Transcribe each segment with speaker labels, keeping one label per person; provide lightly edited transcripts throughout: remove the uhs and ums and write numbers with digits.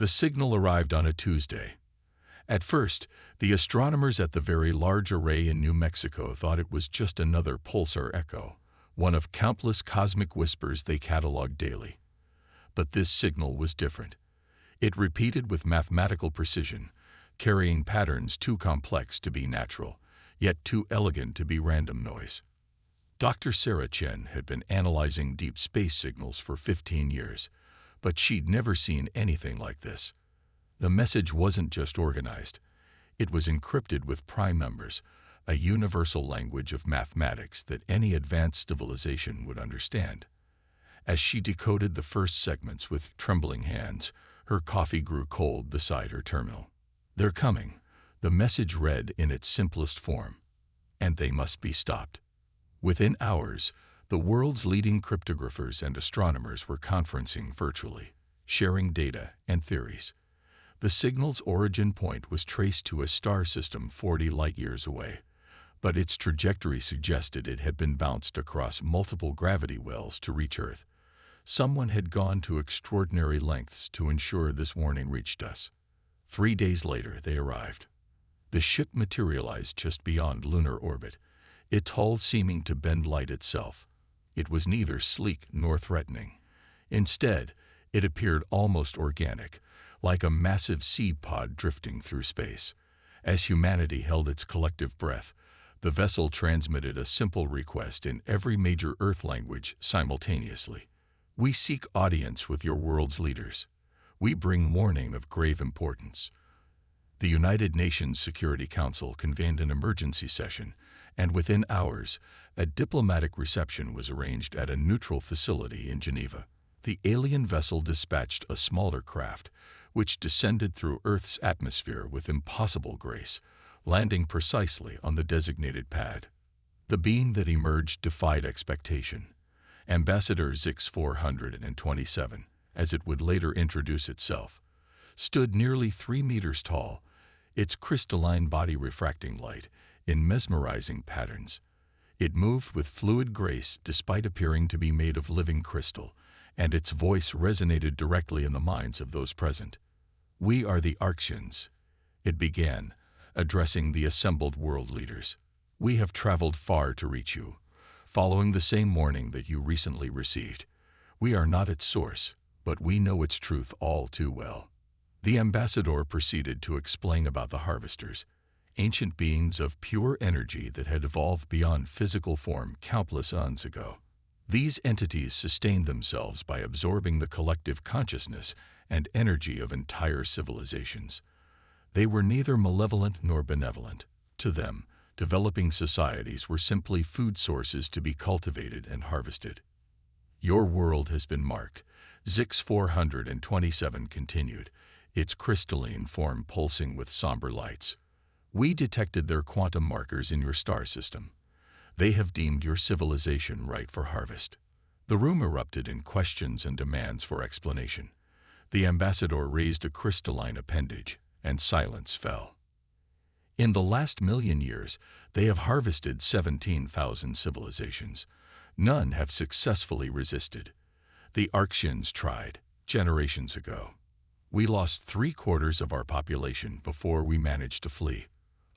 Speaker 1: The signal arrived on a Tuesday. At first, the astronomers at the Very Large Array in New Mexico thought it was just another pulsar echo, one of countless cosmic whispers they cataloged daily. But this signal was different. It repeated with mathematical precision, carrying patterns too complex to be natural, yet too elegant to be random noise. Dr. Sarah Chen had been analyzing deep space signals for 15 years, but she'd never seen anything like this. The message wasn't just organized. It was encrypted with prime numbers, a universal language of mathematics that any advanced civilization would understand. As she decoded the first segments with trembling hands, her coffee grew cold beside her terminal. "They're coming," the message read in its simplest form, "and they must be stopped." Within hours, the world's leading cryptographers and astronomers were conferencing virtually, sharing data and theories. The signal's origin point was traced to a star system 40 light-years away, but its trajectory suggested it had been bounced across multiple gravity wells to reach Earth. Someone had gone to extraordinary lengths to ensure this warning reached us. 3 days later, they arrived. The ship materialized just beyond lunar orbit, its hull seeming to bend light itself. It was neither sleek nor threatening. Instead, it appeared almost organic, like a massive seed pod drifting through space. As humanity held its collective breath, the vessel transmitted a simple request in every major Earth language simultaneously. "We seek audience with your world's leaders. We bring warning of grave importance." The United Nations Security Council convened an emergency session, and within hours, a diplomatic reception was arranged at a neutral facility in Geneva. The alien vessel dispatched a smaller craft, which descended through Earth's atmosphere with impossible grace, landing precisely on the designated pad. The being that emerged defied expectation. Ambassador Zix 427, as it would later introduce itself, stood nearly 3 meters tall, its crystalline body refracting light in mesmerizing patterns. It moved with fluid grace despite appearing to be made of living crystal, and its voice resonated directly in the minds of those present. "We are the Arctians," it began, addressing the assembled world leaders. "We have traveled far to reach you, following the same warning that you recently received. We are not its source, but we know its truth all too well." The ambassador proceeded to explain about the harvesters, ancient beings of pure energy that had evolved beyond physical form countless eons ago. These entities sustained themselves by absorbing the collective consciousness and energy of entire civilizations. They were neither malevolent nor benevolent. To them, developing societies were simply food sources to be cultivated and harvested. "Your world has been marked," Zix 427 continued, its crystalline form pulsing with somber lights. "We detected their quantum markers in your star system. They have deemed your civilization ripe for harvest." The room erupted in questions and demands for explanation. The ambassador raised a crystalline appendage, and silence fell. "In the last 1,000,000 years, they have harvested 17,000 civilizations. None have successfully resisted. The Arctians tried, generations ago. We lost 3/4 of our population before we managed to flee.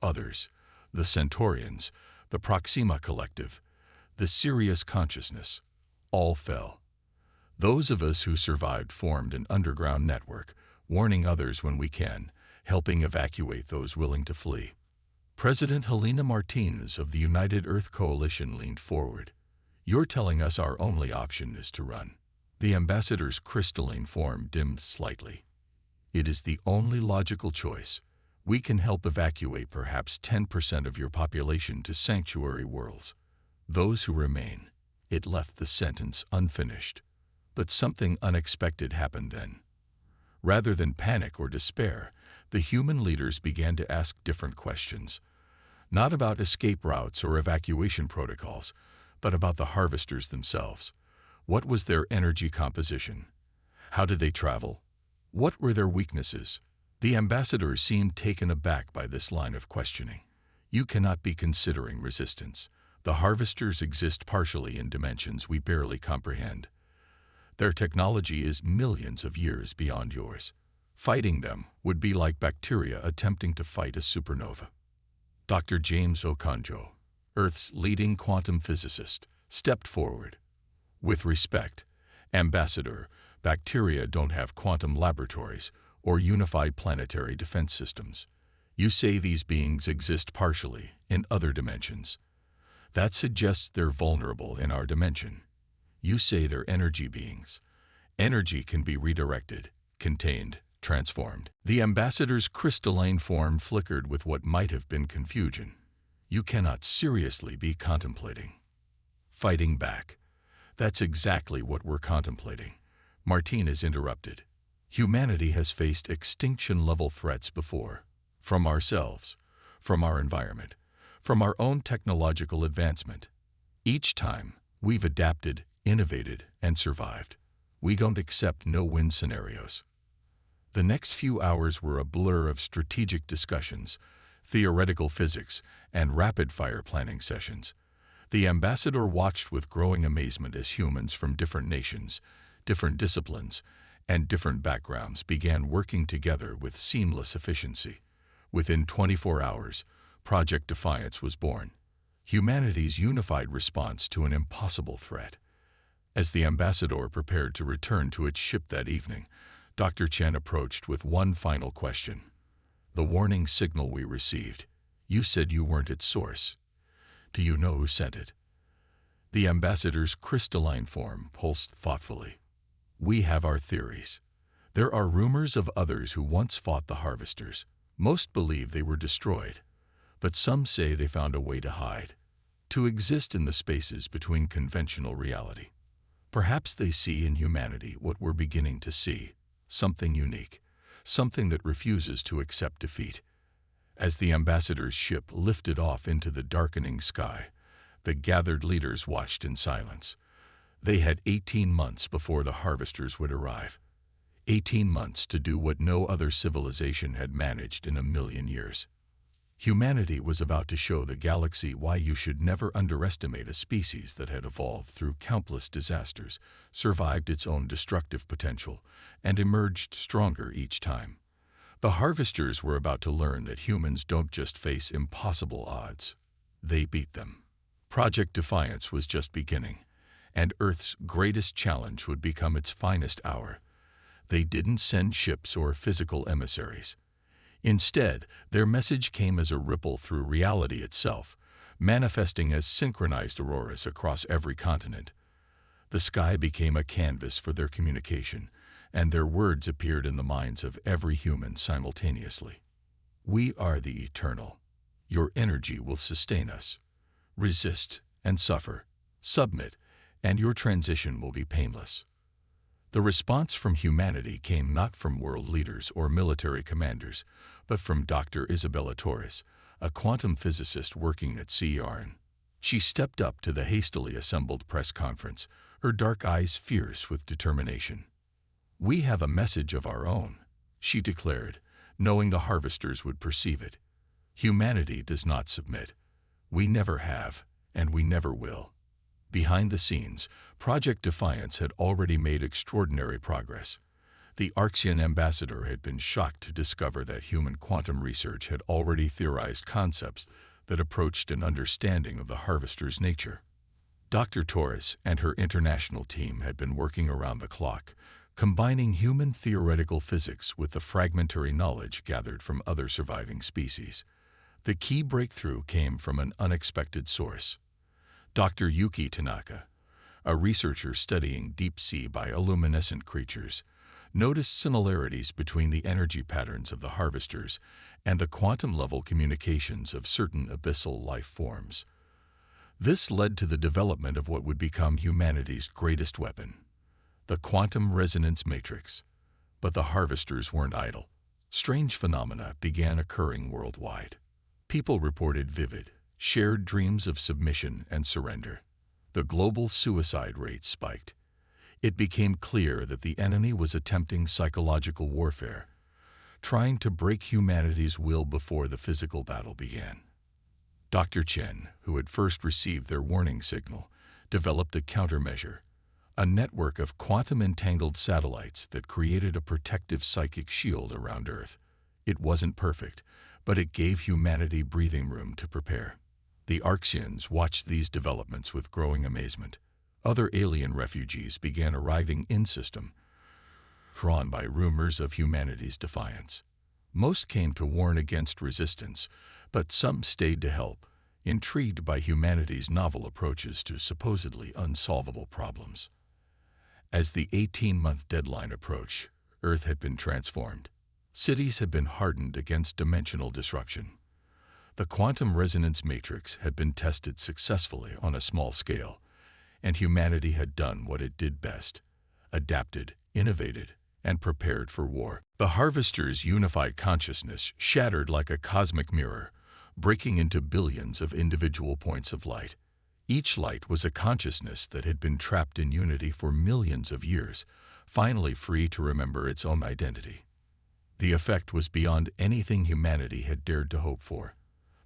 Speaker 1: Others, the Centaurians, the Proxima Collective, the Sirius Consciousness, all fell. Those of us who survived formed an underground network, warning others when we can, helping evacuate those willing to flee." President Helena Martinez of the United Earth Coalition leaned forward. "You're telling us our only option is to run." The ambassador's crystalline form dimmed slightly. "It is the only logical choice. We can help evacuate perhaps 10% of your population to sanctuary worlds. Those who remain," it left the sentence unfinished. But something unexpected happened then. Rather than panic or despair, the human leaders began to ask different questions. Not about escape routes or evacuation protocols, but about the harvesters themselves. What was their energy composition? How did they travel? What were their weaknesses? The ambassador seemed taken aback by this line of questioning. "You cannot be considering resistance. The harvesters exist partially in dimensions we barely comprehend. Their technology is millions of years beyond yours. Fighting them would be like bacteria attempting to fight a supernova. Dr. James Okonjo, Earth's leading quantum physicist, stepped forward. With respect, Ambassador, bacteria don't have quantum laboratories or unified planetary defense systems. You say these beings exist partially in other dimensions. That suggests they're vulnerable in our dimension. You say they're energy beings. Energy can be redirected, contained, transformed. The ambassador's crystalline form flickered with what might have been confusion. You cannot seriously be contemplating fighting back. That's exactly what we're contemplating. Martinez interrupted. Humanity has faced extinction-level threats before. From ourselves, from our environment, from our own technological advancement. Each time, we've adapted, innovated, and survived. We don't accept no-win scenarios. The next few hours were a blur of strategic discussions, theoretical physics, and rapid-fire planning sessions. The ambassador watched with growing amazement as humans from different nations, different disciplines, and different backgrounds began working together with seamless efficiency. Within 24 hours, Project Defiance was born, humanity's unified response to an impossible threat. As the ambassador prepared to return to its ship that evening, Dr. Chen approached with one final question. The warning signal we received, you said you weren't its source. Do you know who sent it? The ambassador's crystalline form pulsed thoughtfully. We have our theories. There are rumors of others who once fought the harvesters. Most believe they were destroyed, but some say they found a way to hide, to exist in the spaces between conventional reality. Perhaps they see in humanity what we're beginning to see, something unique, something that refuses to accept defeat. As the ambassador's ship lifted off into the darkening sky, the gathered leaders watched in silence. They had 18 months before the harvesters would arrive. 18 months to do what no other civilization had managed in a million years. Humanity was about to show the galaxy why you should never underestimate a species that had evolved through countless disasters, survived its own destructive potential, and emerged stronger each time. The harvesters were about to learn that humans don't just face impossible odds. They beat them. Project Defiance was just beginning, and Earth's greatest challenge would become its finest hour. They didn't send ships or physical emissaries. Instead, their message came as a ripple through reality itself, manifesting as synchronized auroras across every continent. The sky became a canvas for their communication, and their words appeared in the minds of every human simultaneously. We are the eternal. Your energy will sustain us. Resist and suffer. Submit, and your transition will be painless. The response from humanity came not from world leaders or military commanders, but from Dr. Isabella Torres, a quantum physicist working at CERN. She stepped up to the hastily assembled press conference, her dark eyes fierce with determination. We have a message of our own, she declared, knowing the harvesters would perceive it. Humanity does not submit. We never have, and we never will. Behind the scenes, Project Defiance had already made extraordinary progress. The Arxian ambassador had been shocked to discover that human quantum research had already theorized concepts that approached an understanding of the harvester's nature. Dr. Torres and her international team had been working around the clock, combining human theoretical physics with the fragmentary knowledge gathered from other surviving species. The key breakthrough came from an unexpected source. Dr. Yuki Tanaka, a researcher studying deep-sea bioluminescent creatures, noticed similarities between the energy patterns of the harvesters and the quantum-level communications of certain abyssal life forms. This led to the development of what would become humanity's greatest weapon, the quantum resonance matrix. But the harvesters weren't idle. Strange phenomena began occurring worldwide. People reported vivid, shared dreams of submission and surrender. The global suicide rate spiked. It became clear that the enemy was attempting psychological warfare, trying to break humanity's will before the physical battle began. Dr. Chen, who had first received their warning signal, developed a countermeasure, a network of quantum-entangled satellites that created a protective psychic shield around Earth. It wasn't perfect, but it gave humanity breathing room to prepare. The Arxians watched these developments with growing amazement. Other alien refugees began arriving in-system, drawn by rumors of humanity's defiance. Most came to warn against resistance, but some stayed to help, intrigued by humanity's novel approaches to supposedly unsolvable problems. As the 18-month deadline approached, Earth had been transformed. Cities had been hardened against dimensional disruption. The quantum resonance matrix had been tested successfully on a small scale, and humanity had done what it did best: adapted, innovated, and prepared for war. The Harvester's unified consciousness shattered like a cosmic mirror, breaking into billions of individual points of light. Each light was a consciousness that had been trapped in unity for millions of years, finally free to remember its own identity. The effect was beyond anything humanity had dared to hope for.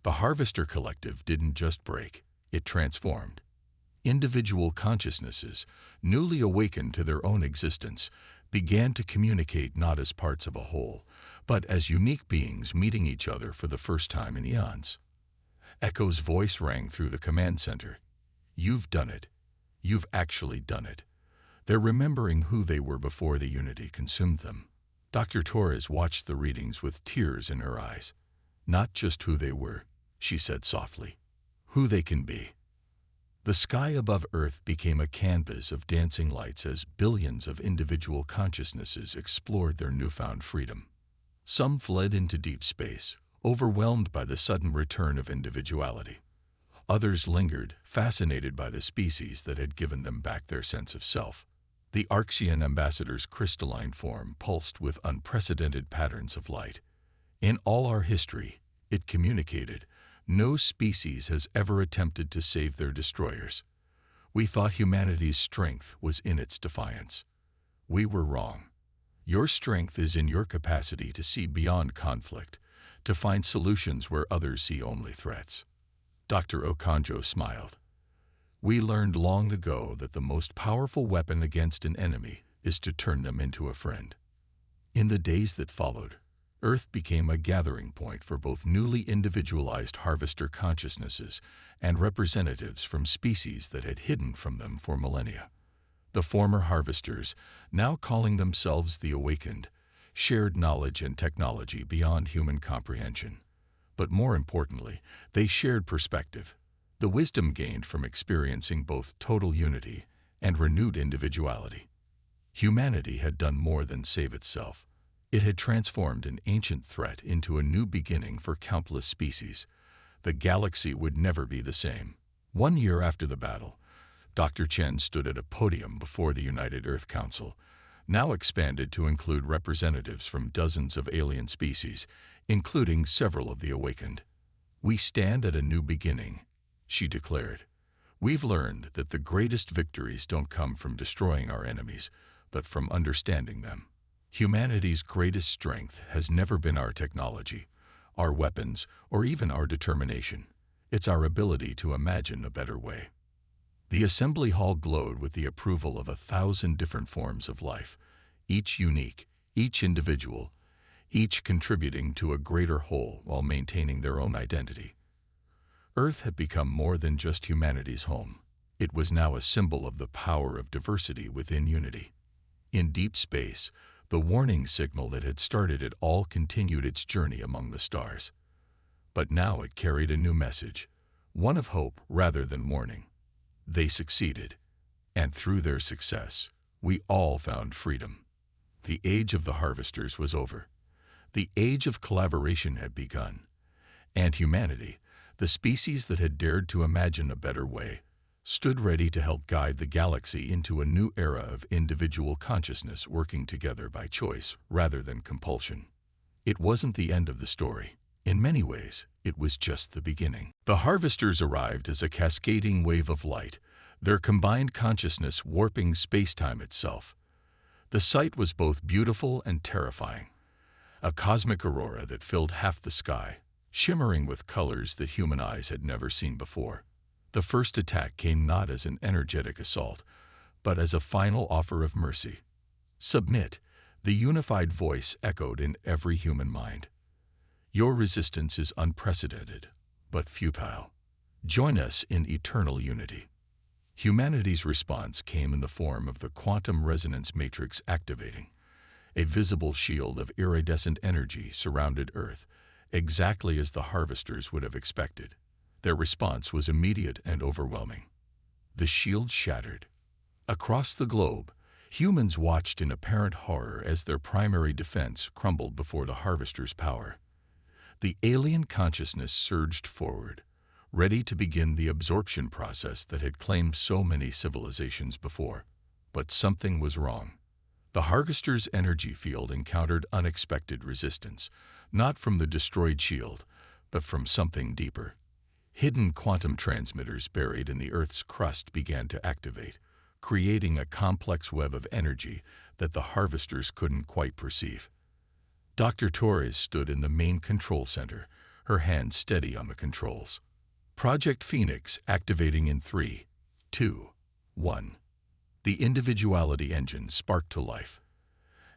Speaker 1: The Harvester Collective didn't just break, it transformed. Individual consciousnesses, newly awakened to their own existence, began to communicate not as parts of a whole, but as unique beings meeting each other for the first time in eons. Echo's voice rang through the command center. "You've done it. You've actually done it." They're remembering who they were before the unity consumed them. Dr. Torres watched the readings with tears in her eyes. "Not just who they were," she said softly, "who they can be." The sky above Earth became a canvas of dancing lights as billions of individual consciousnesses explored their newfound freedom. Some fled into deep space, overwhelmed by the sudden return of individuality. Others lingered, fascinated by the species that had given them back their sense of self. The Arxian ambassador's crystalline form pulsed with unprecedented patterns of light. "In all our history," it communicated, "no species has ever attempted to save their destroyers. We thought humanity's strength was in its defiance. We were wrong. Your strength is in your capacity to see beyond conflict, to find solutions where others see only threats." Dr. Okonjo smiled. "We learned long ago that the most powerful weapon against an enemy is to turn them into a friend." In the days that followed, Earth became a gathering point for both newly individualized harvester consciousnesses and representatives from species that had hidden from them for millennia. The former harvesters, now calling themselves the Awakened, shared knowledge and technology beyond human comprehension. But more importantly, they shared perspective, the wisdom gained from experiencing both total unity and renewed individuality. Humanity had done more than save itself. It had transformed an ancient threat into a new beginning for countless species. The galaxy would never be the same. 1 year after the battle, Dr. Chen stood at a podium before the United Earth Council, now expanded to include representatives from dozens of alien species, including several of the Awakened. "We stand at a new beginning," she declared. "We've learned that the greatest victories don't come from destroying our enemies, but from understanding them. Humanity's greatest strength has never been our technology, our weapons, or even our determination. It's our ability to imagine a better way." The assembly hall glowed with the approval of 1,000 different forms of life, each unique, each individual, each contributing to a greater whole while maintaining their own identity. Earth had become more than just humanity's home. It was now a symbol of the power of diversity within unity. In deep space, the warning signal that had started it all continued its journey among the stars. But now it carried a new message, one of hope rather than warning. They succeeded, and through their success, we all found freedom. The age of the harvesters was over. The age of collaboration had begun. And humanity, the species that had dared to imagine a better way, stood ready to help guide the galaxy into a new era of individual consciousness working together by choice rather than compulsion. It wasn't the end of the story. In many ways, it was just the beginning. The harvesters arrived as a cascading wave of light, their combined consciousness warping space-time itself. The sight was both beautiful and terrifying. A cosmic aurora that filled half the sky, shimmering with colors that human eyes had never seen before. The first attack came not as an energetic assault, but as a final offer of mercy. Submit, the unified voice echoed in every human mind. Your resistance is unprecedented, but futile. Join us in eternal unity. Humanity's response came in the form of the quantum resonance matrix activating. A visible shield of iridescent energy surrounded Earth, exactly as the harvesters would have expected. Their response was immediate and overwhelming. The shield shattered. Across the globe, humans watched in apparent horror as their primary defense crumbled before the harvesters' power. The alien consciousness surged forward, ready to begin the absorption process that had claimed so many civilizations before. But something was wrong. The harvester's energy field encountered unexpected resistance, not from the destroyed shield, but from something deeper. Hidden quantum transmitters buried in the Earth's crust began to activate, creating a complex web of energy that the harvesters couldn't quite perceive. Dr. Torres stood in the main control center, her hand steady on the controls. Project Phoenix activating in 3, 2, 1. The individuality engine sparked to life.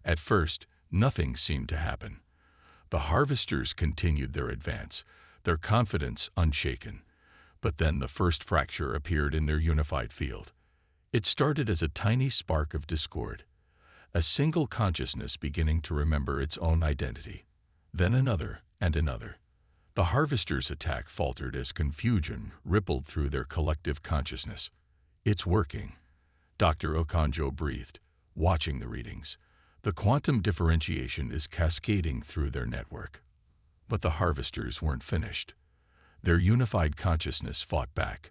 Speaker 1: At first, nothing seemed to happen. The harvesters continued their advance, their confidence unshaken. But then the first fracture appeared in their unified field. It started as a tiny spark of discord, a single consciousness beginning to remember its own identity. Then another and another. The harvesters' attack faltered as confusion rippled through their collective consciousness. It's working, Dr. Okonjo breathed, watching the readings. The quantum differentiation is cascading through their network. But the harvesters weren't finished. Their unified consciousness fought back,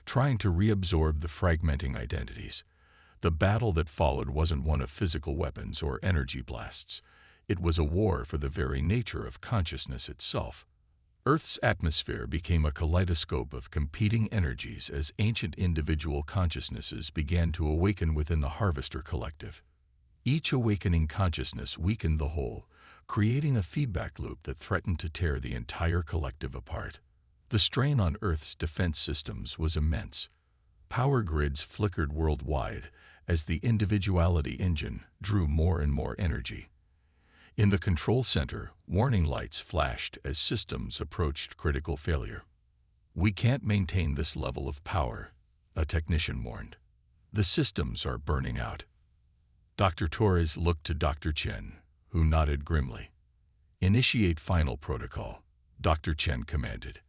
Speaker 1: trying to reabsorb the fragmenting identities. The battle that followed wasn't one of physical weapons or energy blasts. It was a war for the very nature of consciousness itself. Earth's atmosphere became a kaleidoscope of competing energies as ancient individual consciousnesses began to awaken within the harvester collective. Each awakening consciousness weakened the whole, creating a feedback loop that threatened to tear the entire collective apart. The strain on Earth's defense systems was immense. Power grids flickered worldwide as the individuality engine drew more and more energy. In the control center, warning lights flashed as systems approached critical failure. "We can't maintain this level of power," a technician warned. "The systems are burning out." Dr. Torres looked to Dr. Chen, who nodded grimly. "Initiate final protocol," Dr. Chen commanded.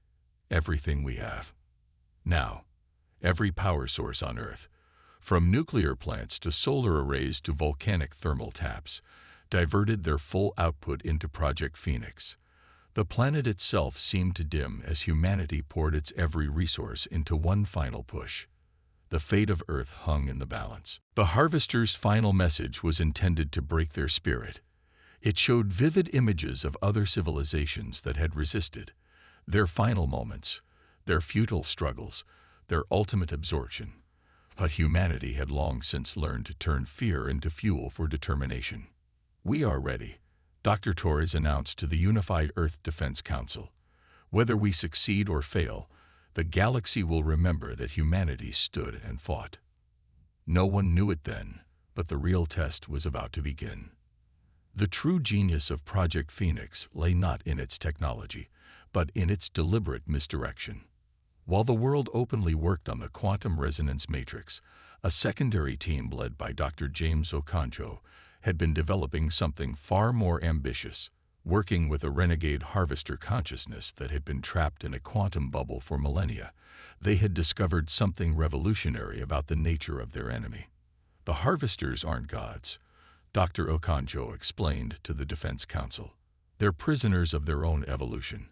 Speaker 1: "Everything we have." Now, every power source on Earth, from nuclear plants to solar arrays to volcanic thermal taps, diverted their full output into Project Phoenix. The planet itself seemed to dim as humanity poured its every resource into one final push. The fate of Earth hung in the balance. The harvester's final message was intended to break their spirit. It showed vivid images of other civilizations that had resisted, their final moments, their futile struggles, their ultimate absorption. But humanity had long since learned to turn fear into fuel for determination. "We are ready," Dr. Torres announced to the Unified Earth Defense Council. "Whether we succeed or fail, the galaxy will remember that humanity stood and fought." No one knew it then, but the real test was about to begin. The true genius of Project Phoenix lay not in its technology, but in its deliberate misdirection. While the world openly worked on the quantum resonance matrix, a secondary team led by Dr. James Okonjo had been developing something far more ambitious, working with a renegade harvester consciousness that had been trapped in a quantum bubble for millennia. They had discovered something revolutionary about the nature of their enemy. "The harvesters aren't gods," Dr. Okonjo explained to the Defense Council. "They're prisoners of their own evolution.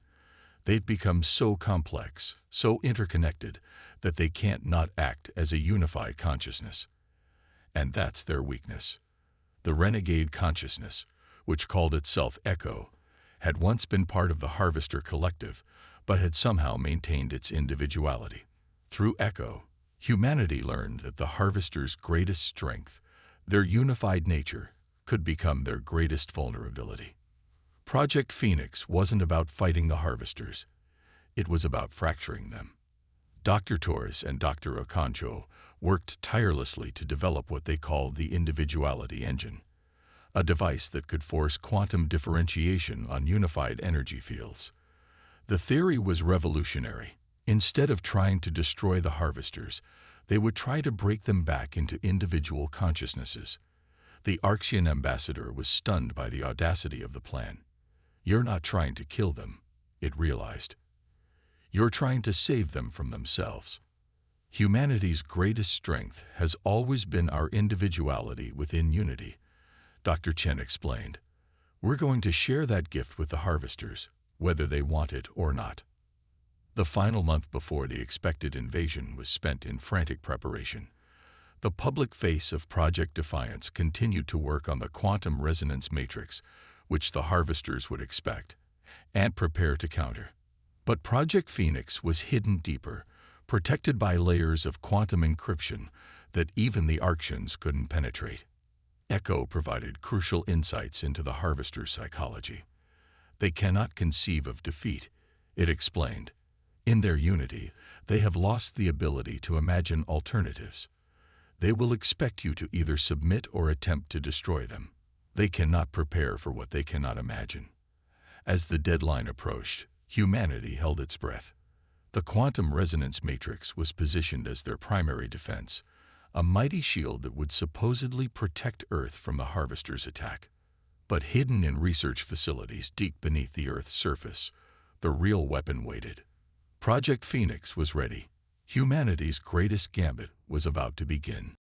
Speaker 1: They've become so complex, so interconnected, that they can't not act as a unified consciousness. And that's their weakness. The renegade consciousness, which called itself Echo, had once been part of the Harvester Collective, but had somehow maintained its individuality. Through Echo, humanity learned that the Harvester's greatest strength, their unified nature, could become their greatest vulnerability. Project Phoenix wasn't about fighting the Harvesters. It was about fracturing them. Dr. Torres and Dr. Oconcho worked tirelessly to develop what they called the individuality engine, a device that could force quantum differentiation on unified energy fields. The theory was revolutionary. Instead of trying to destroy the harvesters, they would try to break them back into individual consciousnesses. The Arxian ambassador was stunned by the audacity of the plan. "You're not trying to kill them," it realized. "You're trying to save them from themselves." Humanity's greatest strength has always been our individuality within unity, Dr. Chen explained. "We're going to share that gift with the harvesters, whether they want it or not." The final month before the expected invasion was spent in frantic preparation. The public face of Project Defiance continued to work on the quantum resonance matrix, which the harvesters would expect, and prepare to counter. But Project Phoenix was hidden deeper, protected by layers of quantum encryption that even the Arxians couldn't penetrate. Echo provided crucial insights into the harvester's psychology. "They cannot conceive of defeat," it explained. "In their unity, they have lost the ability to imagine alternatives. They will expect you to either submit or attempt to destroy them. They cannot prepare for what they cannot imagine." As the deadline approached, humanity held its breath. The quantum resonance matrix was positioned as their primary defense, a mighty shield that would supposedly protect Earth from the harvesters' attack. But hidden in research facilities deep beneath the Earth's surface, the real weapon waited. Project Phoenix was ready. Humanity's greatest gambit was about to begin.